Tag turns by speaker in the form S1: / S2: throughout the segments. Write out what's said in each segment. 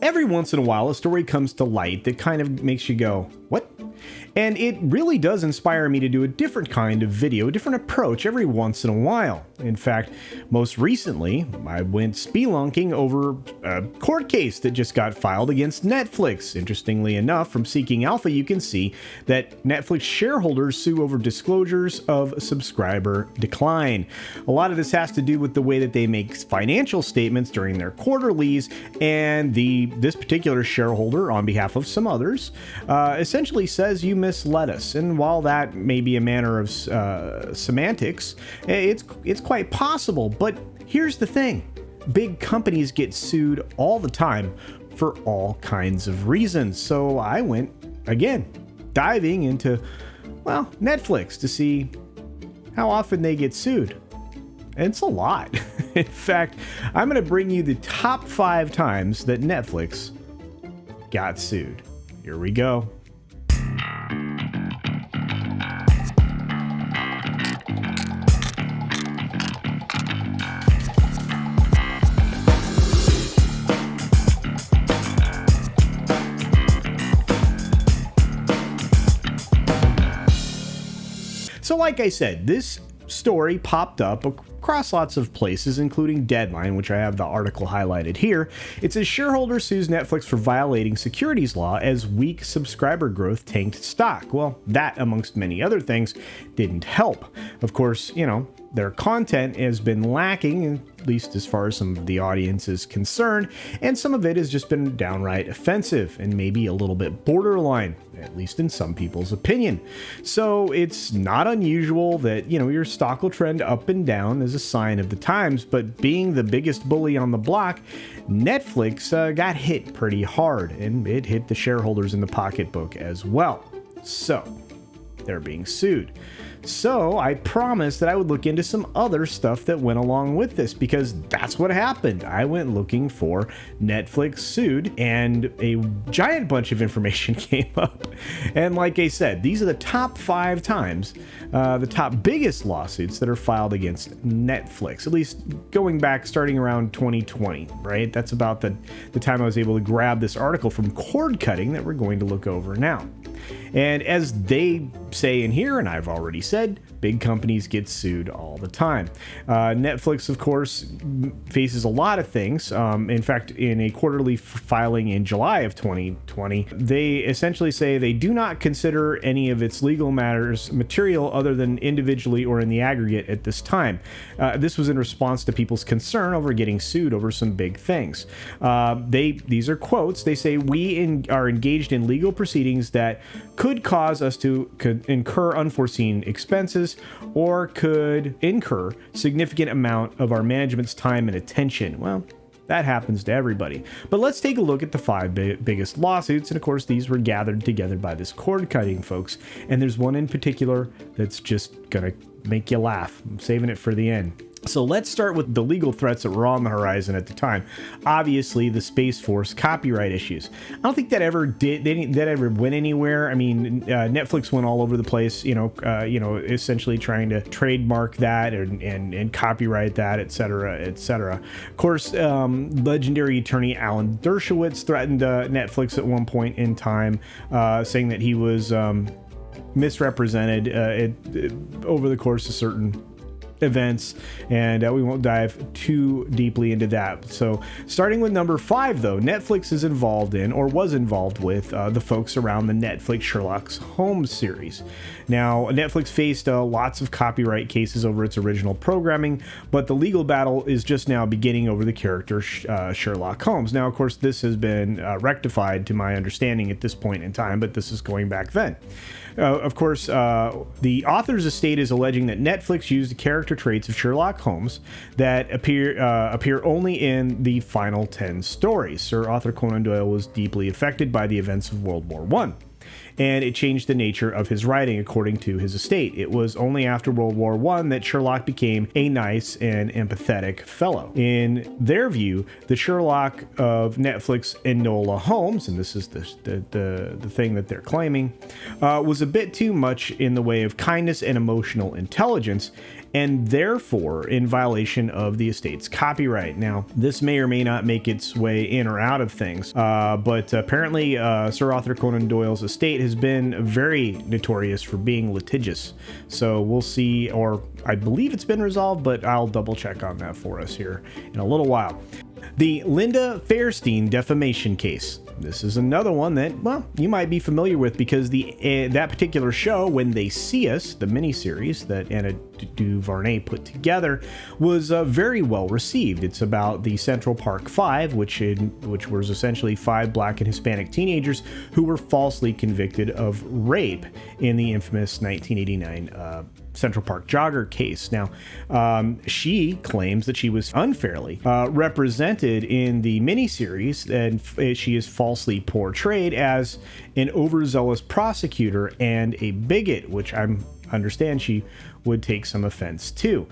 S1: Every once in a while, a story comes to light that kind of makes you go, what? And it really does inspire me to do a different kind of video, a different approach every once in a while. In fact, most recently, I went spelunking over a court case that just got filed against Netflix. Interestingly enough, from Seeking Alpha, you can see that Netflix shareholders sue over disclosures of subscriber decline. A lot of this has to do with the way that they make financial statements during their quarterlies, and this particular shareholder, on behalf of some others, essentially says you misled us. And while that may be a manner of semantics, it's quite possible. But here's the thing. Big companies get sued all the time for all kinds of reasons. So I went, again, diving into, well, Netflix to see how often they get sued. And it's a lot. In fact, I'm going to bring you the top 5 times that Netflix got sued. Here we go. So like I said, this story popped up across lots of places, including Deadline, which I have the article highlighted here. It says shareholder sues Netflix for violating securities law as weak subscriber growth tanked stock. Well, that, amongst many other things, didn't help. Of course, their content has been lacking, at least as far as some of the audience is concerned, and some of it has just been downright offensive and maybe a little bit borderline, at least in some people's opinion. So it's not unusual that, your stock will trend up and down as a sign of the times, but being the biggest bully on the block, Netflix got hit pretty hard, and it hit the shareholders in the pocketbook as well. So they're being sued. So I promised that I would look into some other stuff that went along with this, because that's what happened. I went looking for Netflix sued, and a giant bunch of information came up. And like I said, these are the top 5 times, the top biggest lawsuits that are filed against Netflix, at least going back starting around 2020, right? That's about the time I was able to grab this article from Cord Cutting that we're going to look over now. And as they say in here, and I've already said, big companies get sued all the time. Netflix, of course, faces a lot of things. In fact, in a quarterly filing in July of 2020, they essentially say they do not consider any of its legal matters material other than individually or in the aggregate at this time. This was in response to people's concern over getting sued over some big things. These are quotes. They say, we are engaged in legal proceedings that could cause us to incur unforeseen expenses or could incur significant amount of our management's time and attention. Well, that happens to everybody. But let's take a look at the 5 biggest lawsuits. And of course, these were gathered together by this Cord Cutting folks. And there's one in particular that's just going to make you laugh. I'm saving it for the end. So let's start with the legal threats that were on the horizon at the time. Obviously, the Space Force copyright issues. I don't think that ever that ever went anywhere. I mean, Netflix went all over the place, essentially trying to trademark that and copyright that, et cetera, et cetera. Of course, legendary attorney Alan Dershowitz threatened Netflix at one point in time, saying that he was misrepresented over the course of certain events, and we won't dive too deeply into that. So starting with number 5, though, Netflix is involved in, or was involved with, the folks around the Netflix Sherlock Holmes series. Now, Netflix faced lots of copyright cases over its original programming, but the legal battle is just now beginning over the character Sherlock Holmes. Now, of course, this has been rectified to my understanding at this point in time, but this is going back then. Of course, the author's estate is alleging that Netflix used the character traits of Sherlock Holmes that appear only in the final 10 stories. Sir Arthur Conan Doyle was deeply affected by the events of World War I, and it changed the nature of his writing, according to his estate. It was only after World War I that Sherlock became a nice and empathetic fellow. In their view, the Sherlock of Netflix, Enola Holmes, and this is the thing that they're claiming, was a bit too much in the way of kindness and emotional intelligence, and therefore in violation of the estate's copyright. Now, this may or may not make its way in or out of things, but apparently Sir Arthur Conan Doyle's estate has been very notorious for being litigious. So we'll see, or I believe it's been resolved, but I'll double check on that for us here in a little while. The Linda Fairstein defamation case. This is another one that, well, you might be familiar with because that particular show, When They See Us, the miniseries that Anna DuVernay put together, was very well received. It's about the Central Park Five, which was essentially 5 Black and Hispanic teenagers who were falsely convicted of rape in the infamous 1989 Central Park Jogger case. Now, she claims that she was unfairly represented in the miniseries, and she is falsely portrayed as an overzealous prosecutor and a bigot, which I understand she would take some offense to.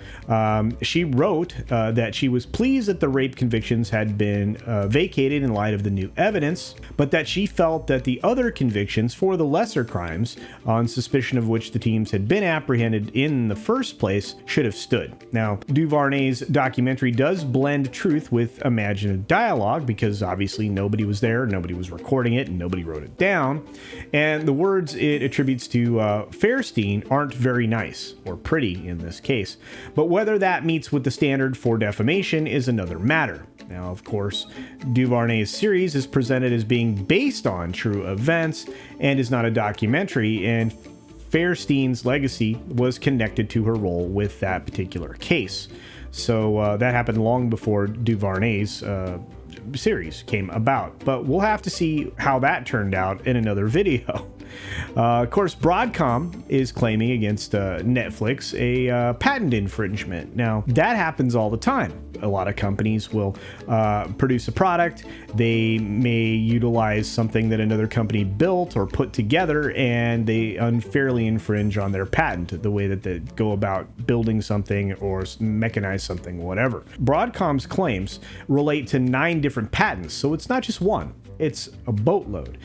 S1: She wrote that she was pleased that the rape convictions had been vacated in light of the new evidence, but that she felt that the other convictions for the lesser crimes, on suspicion of which the teams had been apprehended in the first place, should have stood. Now, DuVernay's documentary does blend truth with imaginative dialogue, because obviously nobody was there, nobody was recording it, and nobody wrote it down, and the words it attributes to Fairstein aren't very nice or pretty in this case. But whether that meets with the standard for defamation is another matter. Now, of course, DuVernay's series is presented as being based on true events and is not a documentary, and Fairstein's legacy was connected to her role with that particular case. So that happened long before DuVernay's series came about, but we'll have to see how that turned out in another video. Of course, Broadcom is claiming against Netflix a patent infringement. Now, that happens all the time. A lot of companies will produce a product. They may utilize something that another company built or put together, and they unfairly infringe on their patent, the way that they go about building something or mechanize something, whatever. Broadcom's claims relate to 9 different patents, so it's not just one. It's a boatload.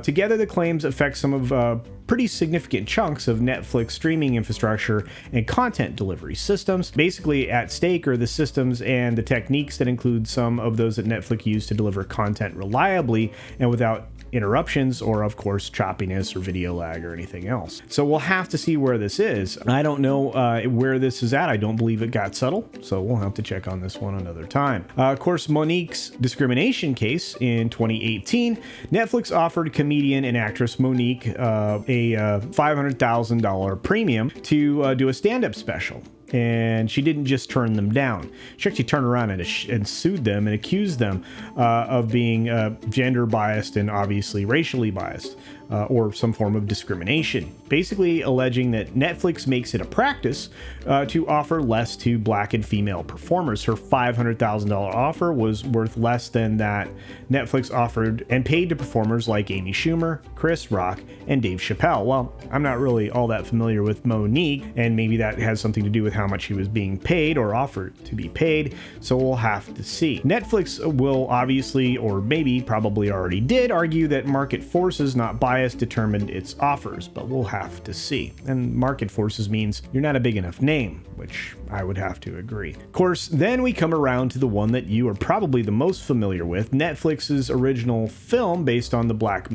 S1: Together, the claims affect some of pretty significant chunks of Netflix streaming infrastructure and content delivery systems. Basically, at stake are the systems and the techniques that include some of those that Netflix used to deliver content reliably and without interruptions, or of course choppiness or video lag or anything else. So we'll have to see where this is. I don't know where this is at. I don't believe it got settled, so we'll have to check on this one another time. Of course, Monique's discrimination case in 2018, Netflix offered comedian and actress Monique a $500,000 premium to do a stand-up special. And she didn't just turn them down. She actually turned around and sued them and accused them of being gender biased and obviously racially biased, or some form of discrimination. Basically alleging that Netflix makes it a practice to offer less to Black and female performers. Her $500,000 offer was worth less than that Netflix offered and paid to performers like Amy Schumer, Chris Rock, and Dave Chappelle. Well, I'm not really all that familiar with Monique, and maybe that has something to do with how much he was being paid or offered to be paid, so we'll have to see. Netflix will obviously, or maybe probably already did, argue that market forces, not bias, determined its offers, but we'll have to see. And market forces means you're not a big enough name, which I would have to agree. Of course, then we come around to the one that you are probably the most familiar with, Netflix's original film based on the Black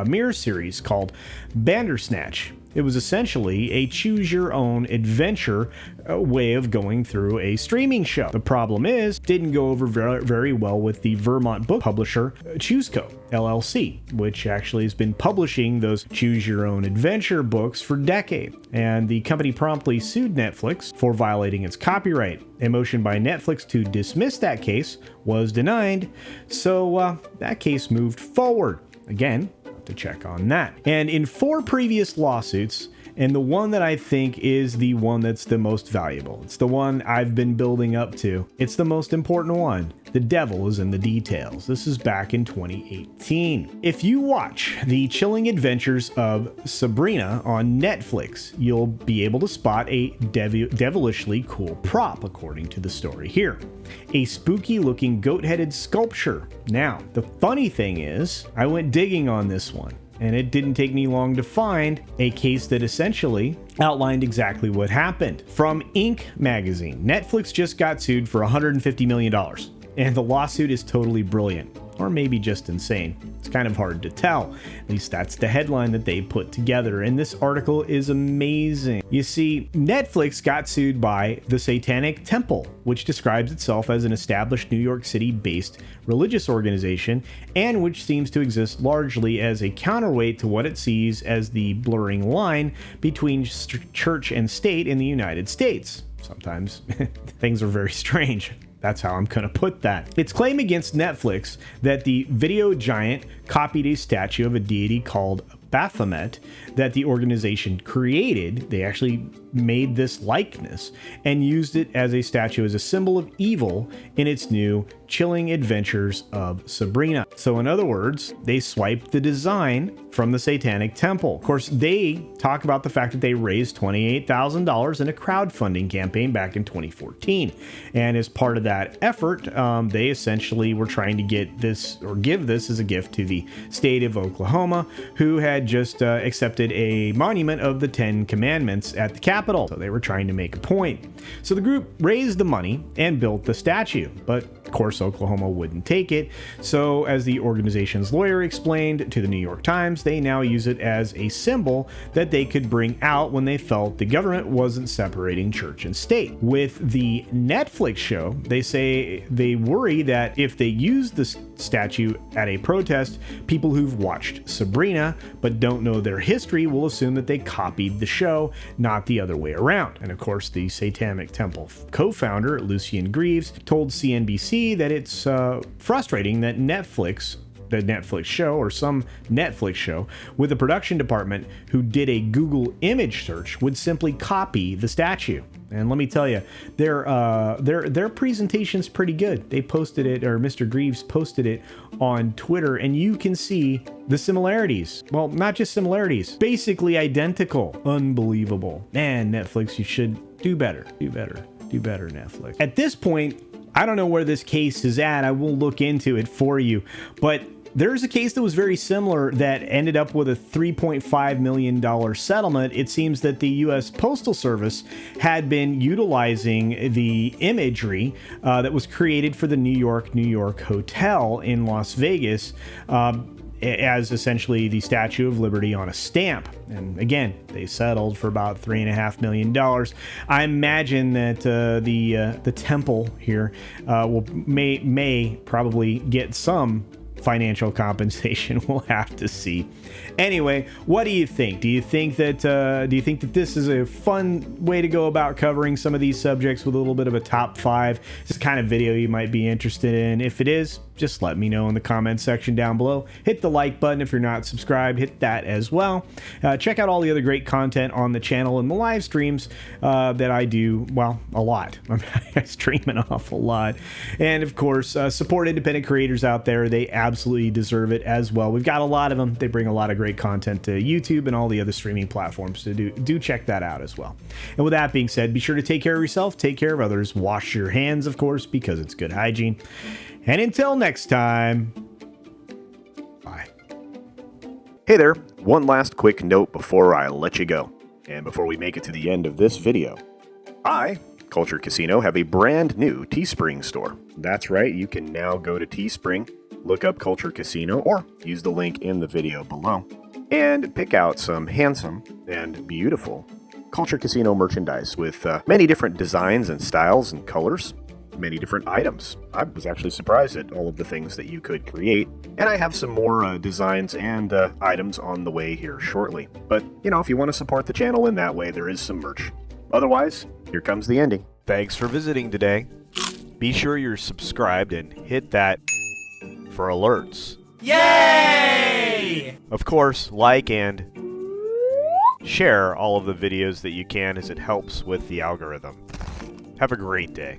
S1: Mirror series called Bandersnatch. It was essentially a choose-your-own adventure way of going through a streaming show. The problem is, it didn't go over very well with the Vermont book publisher ChooseCo, LLC, which actually has been publishing those choose-your-own adventure books for decades. And the company promptly sued Netflix for violating its copyright. A motion by Netflix to dismiss that case was denied, so that case moved forward. Again, to check on that. And in 4 previous lawsuits, and the one that I think is the one that's the most valuable, it's the one I've been building up to, it's the most important one. The devil is in the details. This is back in 2018. If you watch The Chilling Adventures of Sabrina on Netflix, you'll be able to spot a devilishly cool prop, according to the story here. A spooky looking goat-headed sculpture. Now, the funny thing is, I went digging on this one. And it didn't take me long to find a case that essentially outlined exactly what happened. From Inc. magazine, Netflix just got sued for $150 million. And the lawsuit is totally brilliant. Or maybe just insane. It's kind of hard to tell. At least that's the headline that they put together. And this article is amazing. You see, Netflix got sued by the Satanic Temple, which describes itself as an established New York City-based religious organization, and which seems to exist largely as a counterweight to what it sees as the blurring line between church and state in the United States. Sometimes things are very strange. That's how I'm going to put that. Its claim against Netflix that the video giant copied a statue of a deity called Baphomet that the organization created. They actually made this likeness and used it as a statue as a symbol of evil in its new Chilling Adventures of Sabrina. So in other words, they swiped the design from the Satanic Temple. Of course, they talk about the fact that they raised $28,000 in a crowdfunding campaign back in 2014. And as part of that effort, they essentially were trying to get this or give this as a gift to the state of Oklahoma, who had just accepted a monument of the 10 Commandments at the Capitol. So they were trying to make a point. So the group raised the money and built the statue, but of course Oklahoma wouldn't take it. So as the organization's lawyer explained to the New York Times, they now use it as a symbol that they could bring out when they felt the government wasn't separating church and state. With the Netflix show, they say they worry that if they use the statue at a protest, people who've watched Sabrina but don't know their history will assume that they copied the show, not the other way around. And of course, the Satanic Temple co-founder, Lucien Greaves, told CNBC that it's frustrating that the Netflix show or some Netflix show with a production department who did a Google image search would simply copy the statue. And let me tell you, their presentation's pretty good. They posted it, or Mr. Greaves posted it on Twitter, and you can see the similarities. Well, not just similarities, basically identical. Unbelievable. Man, Netflix, you should do better. Do better, Netflix. At this point, I don't know where this case is at. I will look into it for you, but there's a case that was very similar that ended up with a $3.5 million settlement. It seems that the U.S. Postal Service had been utilizing the imagery that was created for the New York Hotel in Las Vegas as essentially the Statue of Liberty on a stamp. And again, they settled for about $3.5 million. I imagine that the temple here may probably get some financial compensation. We'll have to see. Anyway, what do you think? Do you think that this is a fun way to go about covering some of these subjects with a little bit of a top 5? This is the kind of video you might be interested in. If it is, just let me know in the comments section down below. Hit the like button if you're not subscribed. Hit that as well. Check out all the other great content on the channel and the live streams that I do, well, a lot. I stream an awful lot. And of course, support independent creators out there. They absolutely deserve it as well. We've got a lot of them. They bring a lot of great content to YouTube and all the other streaming platforms. So do check that out as well. And with that being said, be sure to take care of yourself, take care of others, wash your hands, of course, because it's good hygiene. And until next time, bye.
S2: Hey there, one last quick note before I let you go. And before we make it to the end of this video, I, CultureCasino, have a brand new Teespring store. That's right, you can now go to Teespring, look up CultureCasino, or use the link in the video below, and pick out some handsome and beautiful CultureCasino merchandise with many different designs and styles and colors. Many different items. I was actually surprised at all of the things that you could create, and I have some more designs and items on the way here shortly. But, you know, if you want to support the channel in that way, there is some merch. Otherwise, here comes the ending. Thanks for visiting today. Be sure you're subscribed and hit that for alerts.
S3: Yay!
S2: Of course, like and share all of the videos that you can, as it helps with the algorithm. Have a great day.